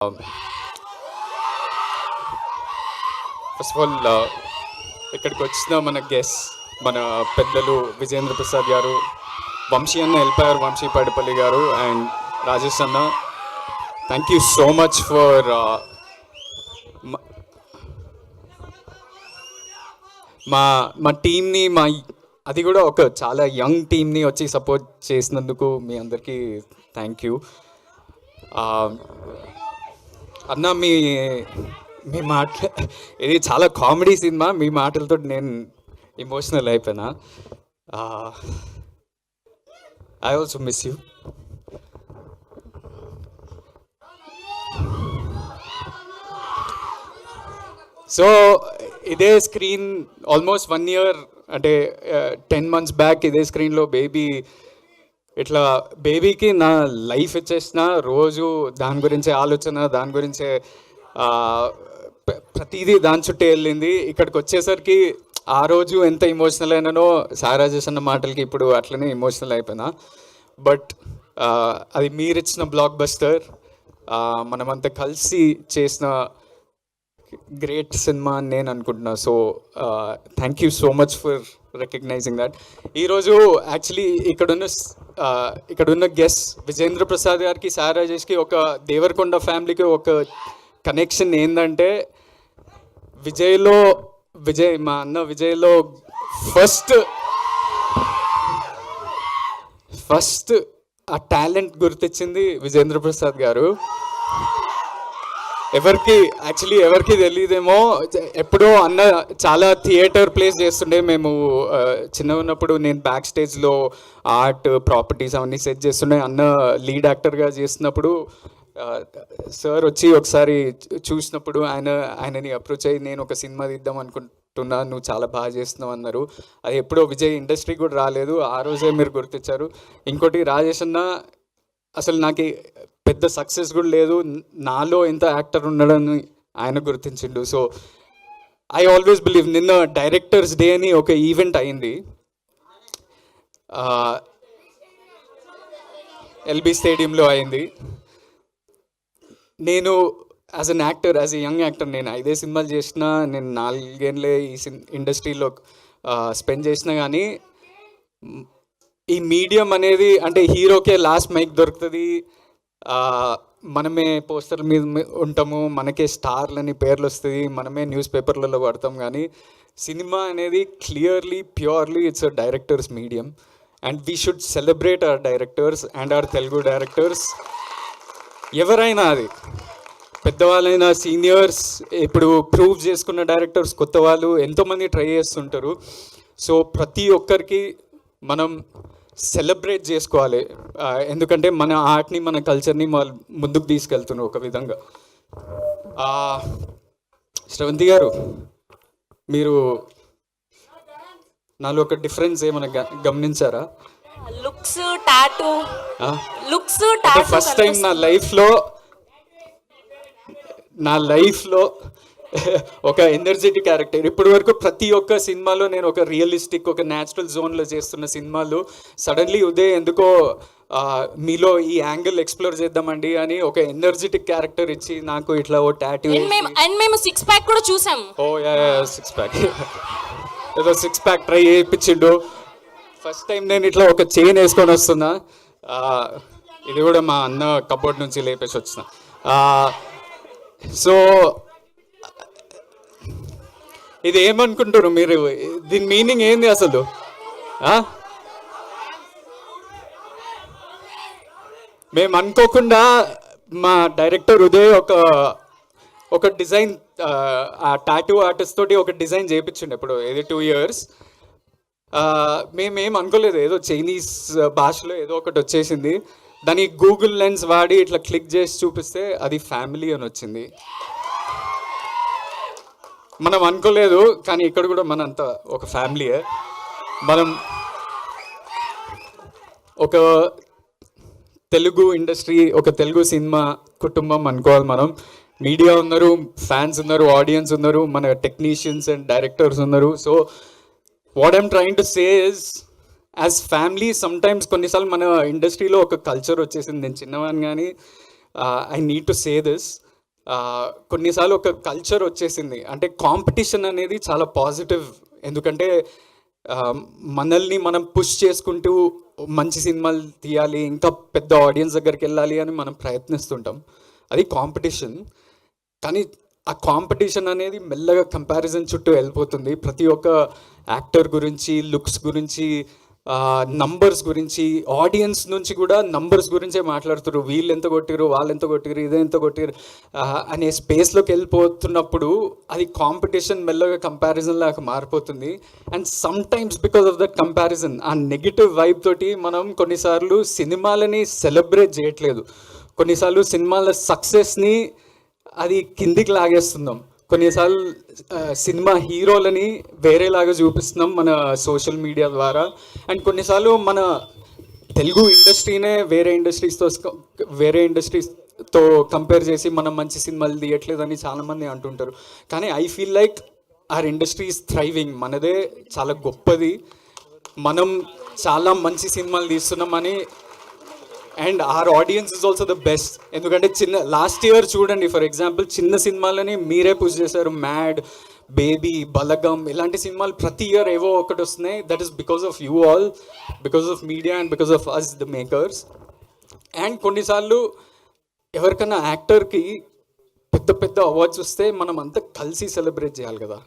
First of all ఇక్కడికి వచ్చిన మన గెస్ట్ మన పెద్దలు విజేంద్ర ప్రసాద్ గారు, వంశీ అన్న వెళ్ళిపోయారు, వంశీ పడిపల్లి గారు అండ్ రాజేష్ అన్న, thank you so much for మా టీమ్ని అది కూడా ఒక చాలా యంగ్ టీమ్ని వచ్చి సపోర్ట్ చేసినందుకు మీ అందరికీ థ్యాంక్ యూ. అన్న మీ మాట ఇది చాలా కామెడీ సినిమా, మీ మాటలతో నేను ఎమోషనల్ అయిపోయినా. I also miss you. So ఇదే స్క్రీన్ ఆల్మోస్ట్ 1 year అంటే 10 months బ్యాక్ ఇదే స్క్రీన్లో ఇట్లా బేబీకి నా లైఫ్ ఇచ్చేసిన రోజు దాని గురించే ఆలోచన, దాని గురించే ప్రతిదీ దాని చుట్టే వెళ్ళింది. ఇక్కడికి వచ్చేసరికి ఆ రోజు ఎంత ఎమోషనల్ అయినానో సారాజేష్ అన్న మాటలకి ఇప్పుడు అట్లనే ఎమోషనల్ అయిపోయినా. బట్ అది మీరిచ్చిన బ్లాక్ బస్టర్, మనమంతా కలిసి చేసిన గ్రేట్ సినిమా అని నేను అనుకుంటున్నా. So thank you so much for recognizing that. ఈరోజు యాక్చువల్లీ ఇక్కడున్న గెస్ట్ విజేంద్ర ప్రసాద్ గారికి, సారాజేష్కి, ఒక దేవరకొండ ఫ్యామిలీకి ఒక కనెక్షన్ ఏంటంటే మా అన్న విజయ్లో ఫస్ట్ ఆ టాలెంట్ గుర్తించింది విజేంద్ర ప్రసాద్ గారు. ఎవరికి తెలియదేమో, ఎప్పుడో అన్న చాలా థియేటర్ ప్లేస్ చేస్తుండే. మేము చిన్న ఉన్నప్పుడు నేను బ్యాక్ స్టేజ్లో ఆర్ట్ ప్రాపర్టీస్ అవన్నీ సెట్ చేస్తుండే. అన్న లీడ్ యాక్టర్గా చేస్తున్నప్పుడు సార్ వచ్చి ఒకసారి చూసినప్పుడు ఆయనని అప్రోచ్ అయ్యి, నేను ఒక సినిమా తీద్దాం అనుకుంటున్నా, నువ్వు చాలా బాగా చేస్తున్నావు అన్నారు. అది ఎప్పుడో విజయ్ ఇండస్ట్రీకి కూడా రాలేదు, ఆ రోజే మీరు గుర్తించారు. ఇంకోటి రాజేష్ అన్న అసలు నాకు పెద్ద సక్సెస్ కూడా లేదు, నాలో ఎంత యాక్టర్ ఉన్నాడని ఆయన గుర్తించిండు. So I always believe. నిన్న డైరెక్టర్స్ డే అని ఒక ఈవెంట్ అయింది ఎల్బీ స్టేడియంలో అయింది. నేను యాజ్ ఎ యంగ్ యాక్టర్ నేను 5 సినిమాలు చేసిన, నేను 4 ఏళ్ళే ఈ ఇండస్ట్రీలో స్పెండ్ చేసిన. కానీ ఈ మీడియం అనేది అంటే హీరోకే లాస్ట్ మైక్ దొరుకుతుంది, మనమే పోస్టర్ మీద ఉంటాము, మనకే స్టార్లని పేర్లు వస్తుంది, మనమే న్యూస్ పేపర్లలో పడతాం. కానీ సినిమా అనేది clearly purely it's a directors medium and we should celebrate our directors and hour Telugu directors. ఎవరైనా అది పెద్దవాళ్ళైనా సీనియర్స్, ఇప్పుడు ప్రూవ్ చేసుకున్న డైరెక్టర్స్, కొత్త వాళ్ళు ఎంతోమంది ట్రై చేస్తుంటారు. సో ప్రతి ఒక్కరికి మనం సెలబ్రేట్ చేసుకోవాలి, ఎందుకంటే మన ఆర్ట్ని, మన కల్చర్ని ముందుకు తీసుకెళ్తున్నారు ఒక విధంగా. శ్రవంతి గారు, మీరు నాలో ఒక డిఫరెన్స్ ఏమైనా గమనించారా? లుక్స్ టాటూ ఫస్ట్ టైం నా లైఫ్లో ఒక ఎనర్జెటిక్ క్యారెక్టర్. ఇప్పటి వరకు ప్రతి ఒక్క సినిమాలో నేను ఒక రియలిస్టిక్, ఒక న్యాచురల్ జోన్లో చేస్తున్న సినిమాలు సడన్లీ ఉదయ్ ఎందుకో మీలో ఈ యాంగిల్ ఎక్స్ప్లోర్ చేద్దామండి అని ఒక ఎనర్జెటిక్ క్యారెక్టర్ ఇచ్చి నాకు ఇట్లా ఓ టాటూ అండ్ మేము 6 pack కూడా చూసాం. ఓ యా 6 pack ఏదో 6 pack ట్రై చేయించిండు. ఫస్ట్ టైం నేను ఇట్లా ఒక చైన్ వేసుకొని వస్తున్నా, ఇది కూడా మా అన్న కబోర్డ్ నుంచి లేపేసి వచ్చిన. సో ఇది ఏమనుకుంటారు మీరు? దీని మీనింగ్ ఏంది అసలు? మేము అనుకోకుండా మా డైరెక్టర్ ఉదయ్ ఒక డిజైన్, ఆ టాటూ ఆర్టిస్ట్ తోటి ఒక డిజైన్ చేయించండి ఇప్పుడు, ఇది 2 years. మేమేం అనుకోలేదు, ఏదో చైనీస్ భాషలో ఏదో ఒకటి వచ్చేసింది. దాని గూగుల్ లెన్స్ వాడి ఇట్లా క్లిక్ చేసి చూపిస్తే అది ఫ్యామిలీ అని వచ్చింది. మనం అనుకోలేదు, కానీ ఇక్కడ కూడా మనంతా ఒక ఫ్యామిలీయే. మనం ఒక తెలుగు ఇండస్ట్రీ, ఒక తెలుగు సినిమా కుటుంబం అనుకోవాలి. మనం మీడియా ఉన్నారు, ఫ్యాన్స్ ఉన్నారు, ఆడియన్స్ ఉన్నారు, మన టెక్నీషియన్స్ అండ్ డైరెక్టర్స్ ఉన్నారు. So what I'm trying to say is, as family sometimes కొన్నిసార్లు మన ఇండస్ట్రీలో ఒక కల్చర్ వచ్చేసింది. నేను చిన్నవాడిని కానీ I need to say this. కొన్నిసార్లు ఒక కల్చర్ వచ్చేసింది, అంటే కాంపిటీషన్ అనేది చాలా పాజిటివ్. ఎందుకంటే మనల్ని మనం పుష్ చేసుకుంటూ మంచి సినిమాలు తీయాలి, ఇంకా పెద్ద ఆడియన్స్ దగ్గరికి వెళ్ళాలి అని మనం ప్రయత్నిస్తుంటాం. అది కాంపిటీషన్. కానీ ఆ కాంపిటీషన్ అనేది మెల్లగా కంపారిజన్ చుట్టూ వెళ్ళిపోతుంది. ప్రతి ఒక్క యాక్టర్ గురించి, లుక్స్ గురించి, నంబర్స్ గురించి, ఆడియన్స్ నుంచి కూడా నంబర్స్ గురించే మాట్లాడుతారు. వీళ్ళు ఎంత కొట్టిరు, వాళ్ళు ఎంత కొట్టిరు, ఇదే ఎంత కొట్టిరు అనే స్పేస్లోకి వెళ్ళిపోతున్నప్పుడు అది కాంపిటీషన్ మెల్లగా కంపారిజన్ లాగా మారిపోతుంది. And some times because of that comparison, ఆ నెగిటివ్ వైబ్ తోటి మనం కొన్నిసార్లు సినిమాలని సెలబ్రేట్ చేయట్లేదు. కొన్నిసార్లు సినిమాల సక్సెస్ని అది కిందికి లాగేస్తున్నాం. కొన్నిసార్లు సినిమా హీరోలని వేరేలాగా చూపిస్తున్నాం మన సోషల్ మీడియా ద్వారా. అండ్ కొన్నిసార్లు మన తెలుగు ఇండస్ట్రీనే వేరే ఇండస్ట్రీస్తో కంపేర్ చేసి మనం మంచి సినిమాలు తీయట్లేదని చాలామంది అంటుంటారు. కానీ I feel like our industry is thriving. మనదే చాలా గొప్పది, మనం చాలా మంచి సినిమాలు తీస్తున్నామని. And our audience is also the best. ఎందుకంటే లాస్ట్ ఇయర్ చూడండి, ఫర్ ఎగ్జాంపుల్ చిన్న సినిమాలని మీరే పుష్ చేశారు. మ్యాడ్, బేబీ, బలగం ఇలాంటి సినిమాలు ప్రతి ఇయర్ ఏవో ఒకటి వస్తున్నాయి. That is because of you all, because of media and because of us the makers. అండ్ కొన్నిసార్లు ఎవరికైనా యాక్టర్కి పెద్ద పెద్ద అవార్డ్స్ వస్తే మనం అంతా కలిసి సెలబ్రేట్ చేయాలి కదా.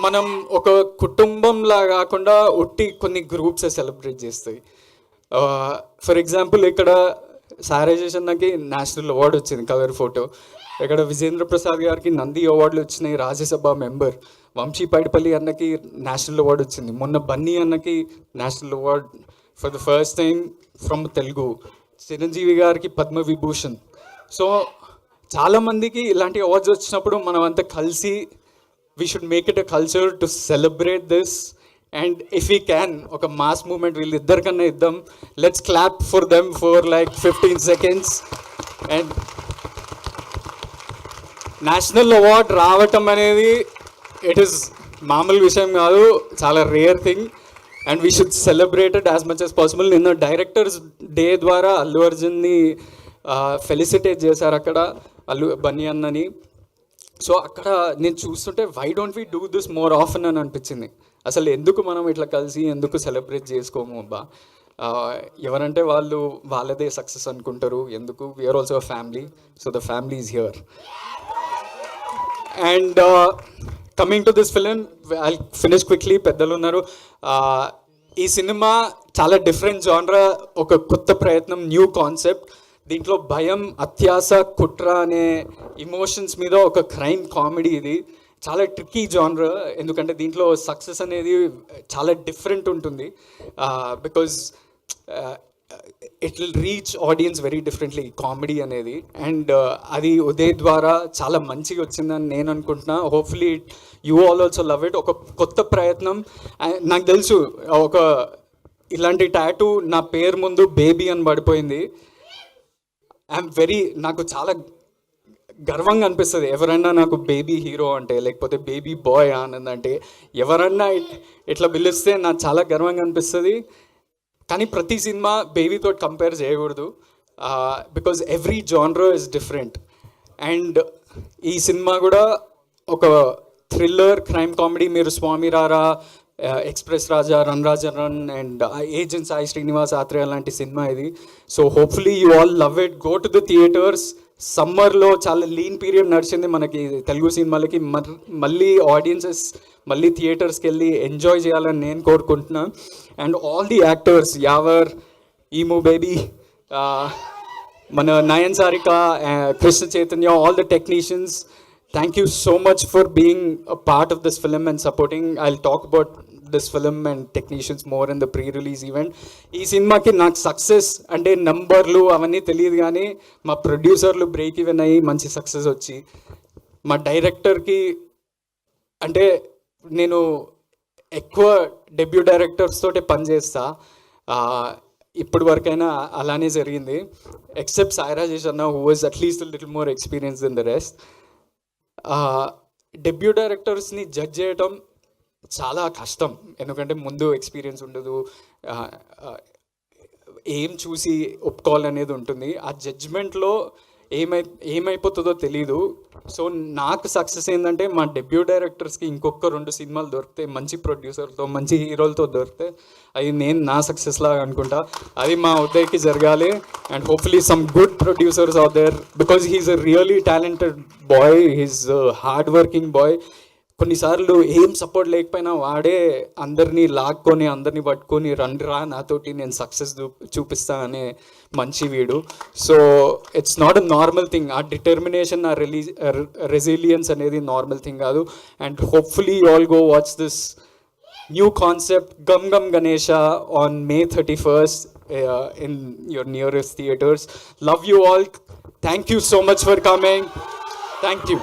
మనం ఒక కుటుంబంలా కాకుండా ఒట్టి కొన్ని గ్రూప్సే సెలబ్రేట్ చేస్తాయి. ఫర్ ఎగ్జాంపుల్ ఇక్కడ సారేజేష్ అన్నకి నేషనల్ అవార్డు వచ్చింది కవర్ ఫోటో. ఇక్కడ విజేంద్ర ప్రసాద్ గారికి నంది అవార్డులు వచ్చినాయి, రాజ్యసభ మెంబర్. వంశీ పైడిపల్లి అన్నకి నేషనల్ అవార్డు వచ్చింది. మొన్న బన్నీ అన్నకి national award for the first time from Telugu. Chiranjeevi గారికి పద్మవిభూషణ్. సో చాలామందికి ఇలాంటి అవార్డ్స్ వచ్చినప్పుడు మనం అంతా కలిసి we should make it a culture to celebrate this. And if we can, oka mass movement వీళ్ళిద్దరికన్నా ఇద్దాం. Let's clap for them for like 15 seconds. And national award రావటం అనేది ఇట్ ఈస్ మామూలు విషయం కాదు, చాలా rare thing. And we should celebrate it as much as possible. నిన్న directors day ద్వారా అల్లు అర్జున్ని ఫెలిసిటేట్ చేశారు అక్కడ బన్నీ అన్నని. సో అక్కడ నేను చూస్తుంటే why don't we do this more often అని అనిపించింది. అసలు ఎందుకు మనం ఇట్లా కలిసి ఎందుకు సెలబ్రేట్ చేసుకోము అబ్బా. ఎవరంటే వాళ్ళదే సక్సెస్ అనుకుంటారు. ఎందుకు? We are also a family, so the family is here. And coming to this film, I finish quickly. పెద్దలు ఉన్నారు. ఈ సినిమా చాలా డిఫరెంట్ జానరా, ఒక కొత్త ప్రయత్నం, న్యూ కాన్సెప్ట్. దీంట్లో భయం, అత్యాస, కుట్ర అనే ఇమోషన్స్ మీద ఒక క్రైమ్ కామెడీ. ఇది చాలా ట్రిక్కీ జానర్, ఎందుకంటే దీంట్లో సక్సెస్ అనేది చాలా డిఫరెంట్ ఉంటుంది. Because it will reach audience very differently, comedy అనేది. అండ్ అది ఉదయ్ ద్వారా చాలా మంచిగా వచ్చిందని నేను అనుకుంటున్నా. Hopefully you also love it. ఒక కొత్త ప్రయత్నం. నాకు తెలుసు ఒక ఇలాంటి టాటూ నా పేరు ముందు బేబీ అని పడిపోయింది. నాకు చాలా గర్వంగా అనిపిస్తుంది ఎవరన్నా నాకు బేబీ హీరో అంటే, లేకపోతే బేబీ బాయ్ ఆనంద్ అంటే ఎవరన్నా ఇట్లా పిలిస్తే నాకు చాలా గర్వంగా అనిపిస్తుంది. కానీ ప్రతి సినిమా బేబీతో కంపేర్ చేయకూడదు, because every genre is different. And ఈ సినిమా కూడా ఒక థ్రిల్లర్ క్రైమ్ కామెడీ. మీరు స్వామి రారా, express Raja, run Raja run and agent Sai Srinivas Athreya లాంటి సినిమా ఇది. So hopefully you all love it. Go to the theatres. సమ్మర్లో చాలా లీన్ పీరియడ్ నడిచింది మనకి తెలుగు సినిమాలకి. మళ్ళీ ఆడియన్సెస్ మళ్ళీ థియేటర్స్కి వెళ్ళి ఎంజాయ్ చేయాలని నేను కోరుకుంటున్నాను. అండ్ ఆల్ ది యాక్టర్స్, యావర్, ఈమూ బేబీ, మన Nayan Sarika, Krishna Chaitanya, all the technicians, thank you so much for being a part of this film and supporting. I'll talk about this film and technicians more in the pre-release event. ఈ సినిమాకి నాకు success అంటే నంబర్లు అవన్నీ తెలియదు, కానీ మా ప్రొడ్యూసర్లు బ్రేక్ ఈవెన్ అయ్యి మంచి సక్సెస్ వచ్చి, మా డైరెక్టర్కి అంటే నేను ఎక్కువ డెబ్యూ డైరెక్టర్స్ తోటే పనిచేస్తా, ఇప్పటి వరకైనా అలానే జరిగింది. ఎక్సెప్ట్ సాయిరాజేష్ అన్న, who was at least little more experience then the rest. Debut డైరెక్టర్స్ని జడ్జ్ చేయటం చాలా కష్టం, ఎందుకంటే ముందు ఎక్స్పీరియన్స్ ఉండదు. ఏం చూసి ఒప్పుకోవాలనేది ఉంటుంది. ఆ జడ్జ్మెంట్లో ఏమైపోతుందో తెలీదు. సో నాకు సక్సెస్ ఏంటంటే మా డెబ్యూ డైరెక్టర్స్కి ఇంకొక 2 సినిమాలు దొరికితే, మంచి ప్రొడ్యూసర్తో మంచి హీరోలతో దొరికితే అది నేను నా సక్సెస్ లాగా అనుకుంటా. అది మా ఉదయ్కి జరగాలి. And hopefully some good producers are there because he's a really talented boy, he's hard working boy. కొన్నిసార్లు ఏం సపోర్ట్ లేకపోయినా వాడే అందరినీ లాక్కొని అందరినీ పట్టుకొని రండిరా నాతోటి నేను సక్సెస్ చూపిస్తా అనే మంచి వీడు. So it's not a normal thing. ఆ డిటర్మినేషన్, ఆ రెసిలియన్స్ అనేది నార్మల్ థింగ్ కాదు. And hopefully you all go watch this new concept Gam Gam Ganesha on May 31st in your nearest theaters. Love you all. Thank you so much for coming. Thank you.